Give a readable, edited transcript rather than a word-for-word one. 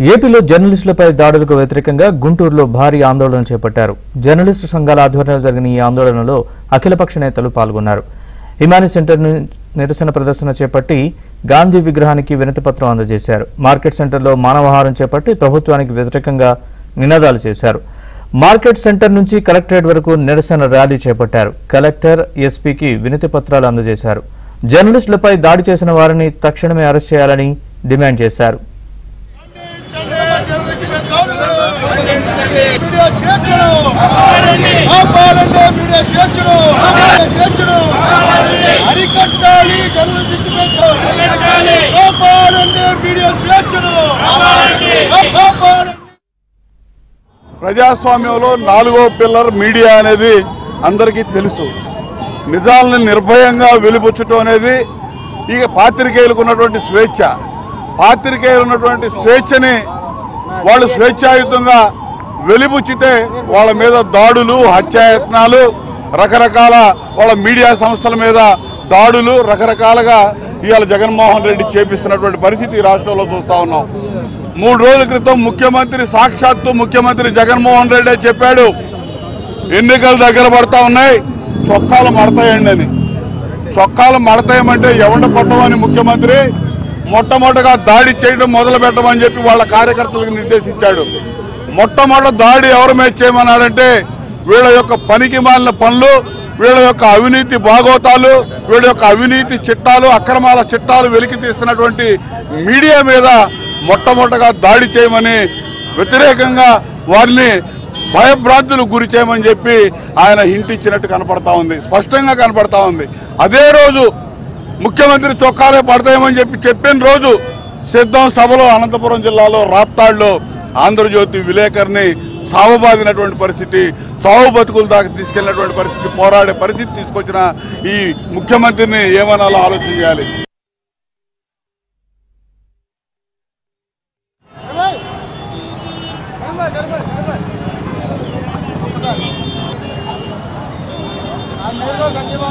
ఏపీలో జర్నలిస్టులపై దాడులకు వ్యతిరేకంగా గుంటూరులో భారీ ఆందోళన చేపట్టారు. జర్నలిస్టు సంఘాల ఆధ్వర్యంలో జరిగిన ఈ ఆందోళనలో అఖిలపక్ష నేతలు పాల్గొన్నారు. హిమాని సెంటర్ నిరసన ప్రదర్శన చేపట్టి గాంధీ విగ్రహానికి వినతిపత్రం అందజేశారు. మార్కెట్ సెంటర్లో మానవహారం చేపట్టి ప్రభుత్వానికి వ్యతిరేకంగా నినాదాలు చేశారు. మార్కెట్ సెంటర్ నుంచి కలెక్టరేట్ వరకు నిరసన ర్యాలీ చేపట్టారు. కలెక్టర్, ఎస్పీకి వినతి పత్రాలు అందజేశారు. జర్నలిస్టులపై దాడి చేసిన వారిని తక్షణమే అరెస్ట్ చేయాలని డిమాండ్ చేశారు. ప్రజాస్వామ్యంలో 4వ పిల్లర్ మీడియా అనేది అందరికీ తెలుసు. నిజాలను నిర్భయంగా వెలిబుచ్చటం అనేది ఇక పాత్రికేయులకు ఉన్నటువంటి స్వేచ్ఛ. పాత్రికేయులు ఉన్నటువంటి స్వేచ్ఛని వాళ్ళు స్వేచ్ఛాయుతంగా వెలిబుచ్చితే వాళ్ళ మీద దాడులు, హత్యాయత్నాలు, రకరకాల వాళ్ళ మీడియా సంస్థల మీద దాడులు రకరకాలుగా ఇవాళ జగన్మోహన్ రెడ్డి చేపిస్తున్నటువంటి పరిస్థితి ఈ రాష్ట్రంలో చూస్తా ఉన్నాం. 3 రోజుల క్రితం సాక్షాత్తు ముఖ్యమంత్రి జగన్మోహన్ రెడ్డి చెప్పాడు, ఎన్నికలు దగ్గర పడతా ఉన్నాయి, చొక్కాలు మడతాయండి అని. చొక్కాలు మడతాయమంటే ఎవరిని కొట్టమని ముఖ్యమంత్రి మొట్టమొదటిగా దాడి చేయడం మొదలు పెట్టమని చెప్పి వాళ్ళ కార్యకర్తలకు నిర్దేశించాడు. మొట్టమొదటి దాడి ఎవరి మీద చేయమన్నాడంటే వీళ్ళ యొక్క పనికి మాలిన పనులు, వీళ్ళ యొక్క అవినీతి భాగోతాలు, వీళ్ళ యొక్క అవినీతి చిట్టాలు, అక్రమాల చిట్టాలు వెలికి తీస్తున్నటువంటి మీడియా మీద మొట్టమొదటిగా దాడి చేయమని, వ్యతిరేకంగా వారిని భయభ్రాంతులకు గురి చేయమని చెప్పి ఆయన హింట్ ఇచ్చినట్టు కనపడతా ఉంది, స్పష్టంగా కనపడతా ఉంది. అదే రోజు ముఖ్యమంత్రి చొక్కాలే పడతాయమని చెప్పిన రోజు సిద్ధం సభలో అనంతపురం జిల్లాలో రాప్తాడులో ఆంధ్రజ్యోతి విలేకరిని చావబాదినటువంటి పరిస్థితి, చావు బతుకుల దాకా తీసుకెళ్లినటువంటి పరిస్థితి, పోరాడే పరిస్థితి తీసుకొచ్చిన ఈ ముఖ్యమంత్రిని ఏమనాలో ఆలోచన చేయాలి. సంజీవ